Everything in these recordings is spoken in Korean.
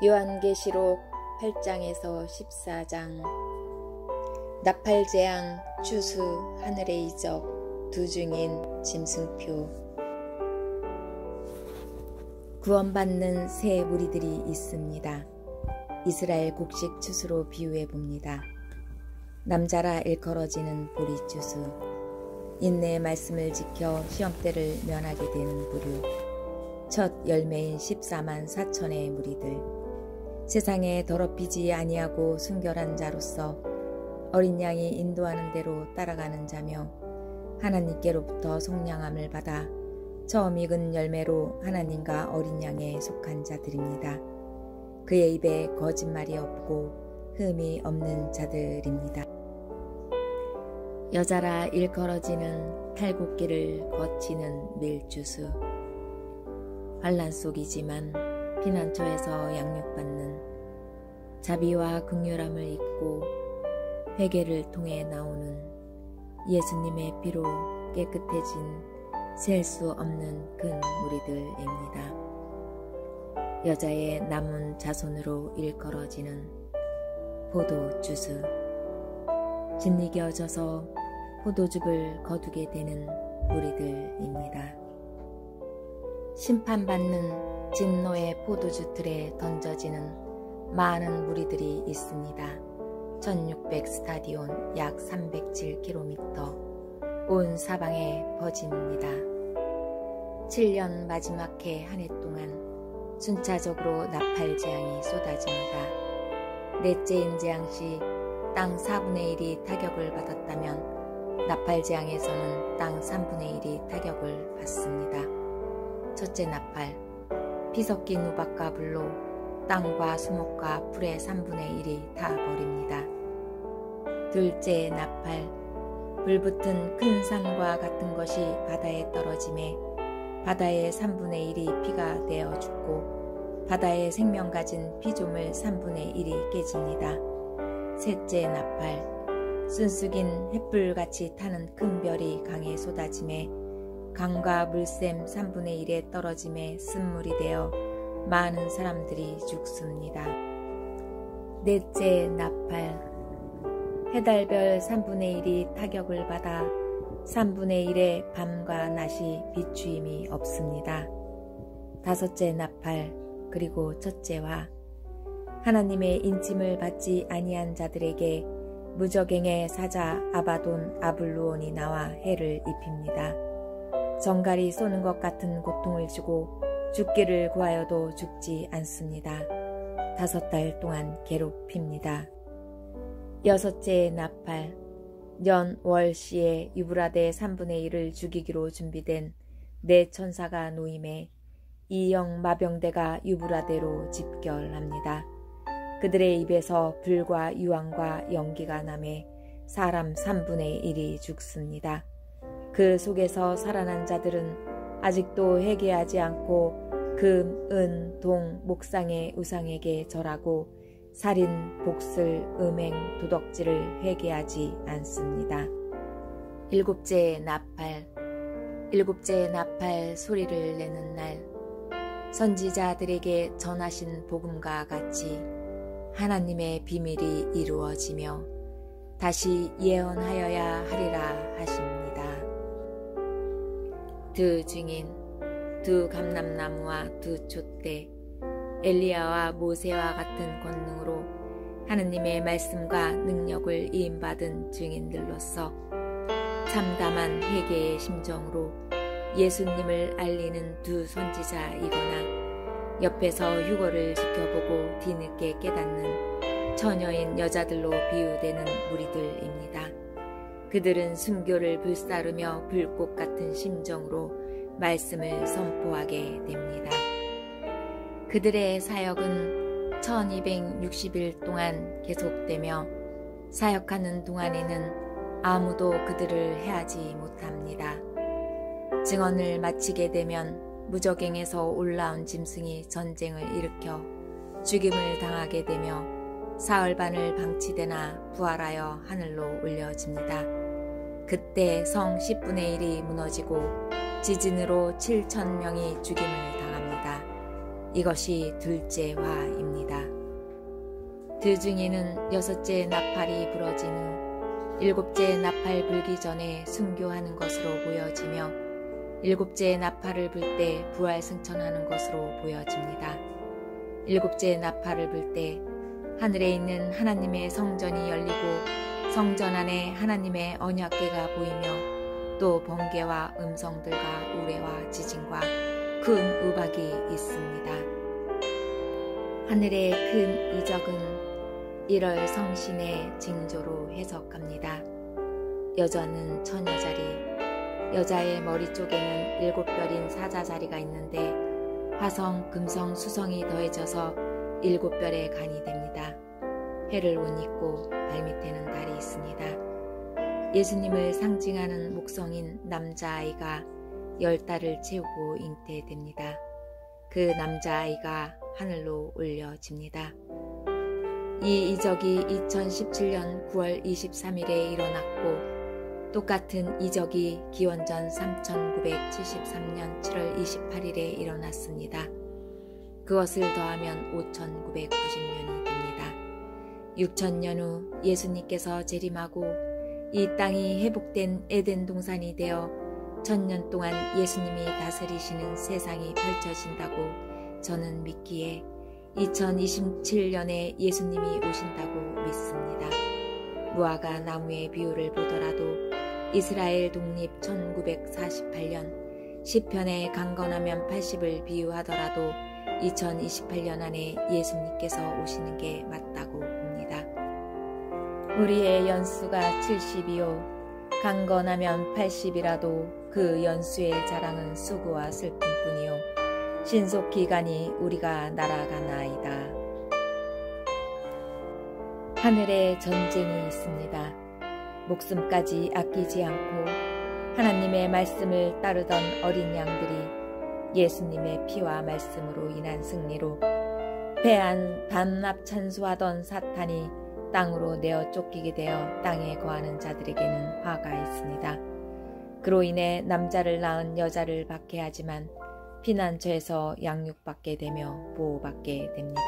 요한계시록 8장에서 14장. 나팔재앙, 추수, 하늘의 이적, 두 증인, 짐승표. 구원받는 새 무리들이 있습니다. 이스라엘 곡식 추수로 비유해 봅니다. 남자라 일컬어지는 보리추수. 인내의 말씀을 지켜 시험때를 면하게 되는 부류. 첫 열매인 14만 4천의 무리들. 세상에 더럽히지 아니하고 순결한 자로서 어린 양이 인도하는 대로 따라가는 자며 하나님께로부터 속량함을 받아 처음 익은 열매로 하나님과 어린 양에 속한 자들입니다. 그의 입에 거짓말이 없고 흠이 없는 자들입니다. 여자라 일컬어지는 탈곡기를 거치는 밀주수. 환난 속이지만 피난처에서 양육받는 자비와 긍휼함을 잊고 회개를 통해 나오는 예수님의 피로 깨끗해진 셀 수 없는 큰 무리들입니다. 여자의 남은 자손으로 일컬어지는 포도주수. 짓이겨 져서 포도즙을 거두게 되는 무리들입니다. 심판받는 진노의 포도주 틀에 던져지는 많은 무리들이 있습니다. 1600 스타디온 약 307km 온 사방에 퍼집니다. 7년 마지막 해 한 해 동안 순차적으로 나팔재앙이 쏟아집니다. 넷째인 재앙 시 땅 4분의 1이 타격을 받았다면 나팔재앙에서는 땅 3분의 1이 타격을 받습니다. 첫째 나팔, 피 섞인 우박과 불로 땅과 수목과 풀의 3분의 1이 타버립니다. 둘째 나팔, 불붙은 큰 산과 같은 것이 바다에 떨어짐에 바다의 3분의 1이 피가 되어 죽고 바다에 생명 가진 피조물 3분의 1이 깨집니다. 셋째 나팔, 순숙인 횃불같이 타는 큰 별이 강에 쏟아짐에 강과 물샘 3분의 1에 떨어짐에 쓴물이 되어 많은 사람들이 죽습니다. 넷째 나팔, 해달별 3분의 1이 타격을 받아 3분의 1의 밤과 낮이 비추임이 없습니다. 다섯째 나팔, 그리고 첫째와 하나님의 인침을 받지 아니한 자들에게 무저갱의 사자 아바돈 아블루온이 나와 해를 입힙니다. 정갈이 쏘는 것 같은 고통을 주고 죽기를 구하여도 죽지 않습니다. 5달 동안 괴롭힙니다. 여섯째 나팔, 년 월시에 유브라데 3분의 1을 죽이기로 준비된 네 천사가 놓임에 이영 마병대가 유브라데로 집결합니다. 그들의 입에서 불과 유황과 연기가 나매 사람 3분의 1이 죽습니다. 그 속에서 살아난 자들은 아직도 회개하지 않고 금, 은, 동, 목상의 우상에게 절하고 살인, 복술, 음행, 도덕질을 회개하지 않습니다. 일곱째 나팔 소리를 내는 날, 선지자들에게 전하신 복음과 같이 하나님의 비밀이 이루어지며 다시 예언하여야 하리라 하십니다. 두 증인, 두 감람나무와 두 촛대, 엘리야와 모세와 같은 권능으로 하느님의 말씀과 능력을 이임받은 증인들로서 참담한 회개의 심정으로 예수님을 알리는 두 선지자이거나 옆에서 휴거를 지켜보고 뒤늦게 깨닫는 처녀인 여자들로 비유되는 무리들입니다. 그들은 순교를 불사르며 불꽃 같은 심정으로 말씀을 선포하게 됩니다. 그들의 사역은 1260일 동안 계속되며 사역하는 동안에는 아무도 그들을 해하지 못합니다. 증언을 마치게 되면 무저갱에서 올라온 짐승이 전쟁을 일으켜 죽임을 당하게 되며 사흘반을 방치되나 부활하여 하늘로 올려집니다. 그때 성 10분의 1이 무너지고 지진으로 7,000명이 죽임을 당합니다. 이것이 둘째 화입니다. 드중에는 여섯째 나팔이 부러진 후 일곱째 나팔 불기 전에 순교하는 것으로 보여지며 일곱째 나팔을 불 때 부활 승천하는 것으로 보여집니다. 일곱째 나팔을 불 때 하늘에 있는 하나님의 성전이 열리고 성전 안에 하나님의 언약궤가 보이며 또 번개와 음성들과 우레와 지진과 큰 우박이 있습니다. 하늘의 큰 이적은 1월 성신의 징조로 해석합니다. 여자는 처녀자리, 여자의 머리 쪽에는 7별인 사자자리가 있는데 화성, 금성, 수성이 더해져서 7별의 간이 됩니다. 해를 옷 입고 발밑에는 달이 있습니다. 예수님을 상징하는 목성인 남자아이가 10달을 채우고 잉태됩니다. 그 남자아이가 하늘로 올려집니다. 이 이적이 2017년 9월 23일에 일어났고 똑같은 이적이 기원전 3973년 7월 28일에 일어났습니다. 그것을 더하면 5990년이 됩니다. 6000년 후 예수님께서 재림하고 이 땅이 회복된 에덴 동산이 되어 1000년 동안 예수님이 다스리시는 세상이 펼쳐진다고 저는 믿기에 2027년에 예수님이 오신다고 믿습니다. 무화과 나무의 비유를 보더라도 이스라엘 독립 1948년 시편에 강건하면 80을 비유하더라도 2028년 안에 예수님께서 오시는 게 맞다고 봅니다. 우리의 연수가 70이요 강건하면 80이라도 그 연수의 자랑은 수고와 슬픔뿐이요 신속히 가니 우리가 날아가나이다. 하늘에 전쟁이 있습니다. 목숨까지 아끼지 않고 하나님의 말씀을 따르던 어린 양들이 예수님의 피와 말씀으로 인한 승리로 패한 반납 찬수하던 사탄이 땅으로 내어 쫓기게 되어 땅에 거하는 자들에게는 화가 있습니다. 그로 인해 남자를 낳은 여자를 박해하지만 피난처에서 양육받게 되며 보호받게 됩니다.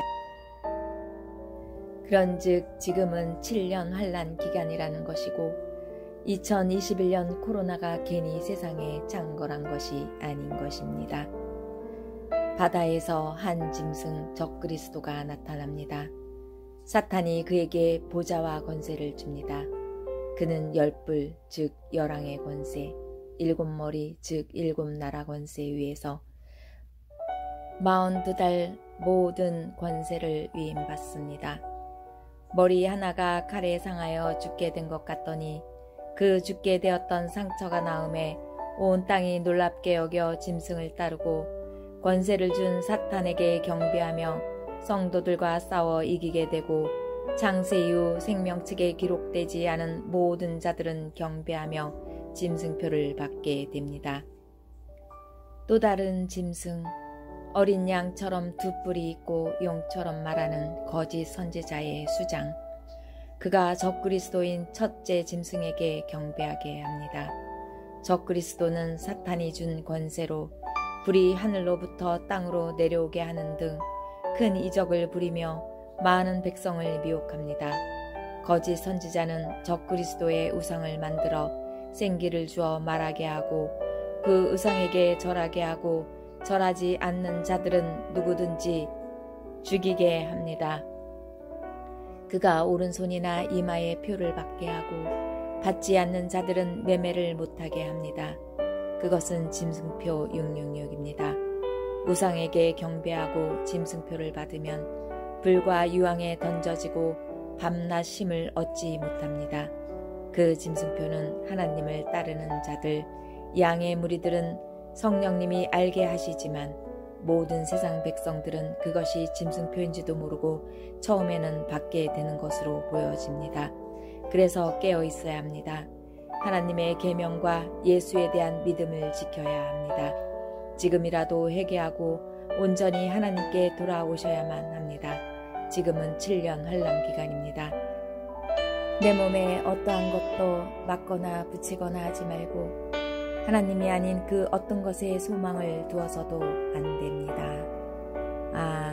그런즉 지금은 7년 환란 기간이라는 것이고 2021년 코로나가 괜히 세상에 창궐한 것이 아닌 것입니다. 바다에서 한 짐승 적그리스도가 나타납니다. 사탄이 그에게 보좌와 권세를 줍니다. 그는 10뿔 즉 열왕의 권세, 7머리 즉 7나라 권세 위에서 42달 모든 권세를 위임받습니다. 머리 하나가 칼에 상하여 죽게 된 것 같더니 그 죽게 되었던 상처가 나음에 온 땅이 놀랍게 여겨 짐승을 따르고 권세를 준 사탄에게 경배하며 성도들과 싸워 이기게 되고 창세 이후 생명책에 기록되지 않은 모든 자들은 경배하며 짐승표를 받게 됩니다. 또 다른 짐승, 어린 양처럼 두 뿔이 있고 용처럼 말하는 거짓 선지자의 수장, 그가 적그리스도인 첫째 짐승에게 경배하게 합니다. 적그리스도는 사탄이 준 권세로 불이 하늘로부터 땅으로 내려오게 하는 등 큰 이적을 부리며 많은 백성을 미혹합니다. 거짓 선지자는 적그리스도의 우상을 만들어 생기를 주어 말하게 하고 그 우상에게 절하게 하고 절하지 않는 자들은 누구든지 죽이게 합니다. 그가 오른손이나 이마에 표를 받게 하고 받지 않는 자들은 매매를 못하게 합니다. 그것은 짐승표 666입니다. 우상에게 경배하고 짐승표를 받으면 불과 유황에 던져지고 밤낮 쉼을 얻지 못합니다. 그 짐승표는 하나님을 따르는 자들, 양의 무리들은 성령님이 알게 하시지만 모든 세상 백성들은 그것이 짐승표인지도 모르고 처음에는 받게 되는 것으로 보여집니다. 그래서 깨어 있어야 합니다. 하나님의 계명과 예수에 대한 믿음을 지켜야 합니다. 지금이라도 회개하고 온전히 하나님께 돌아오셔야만 합니다. 지금은 7년 환란 기간입니다. 내 몸에 어떠한 것도 맞거나 붙이거나 하지 말고 하나님이 아닌 그 어떤 것에 소망을 두어서도 안 됩니다. 아멘.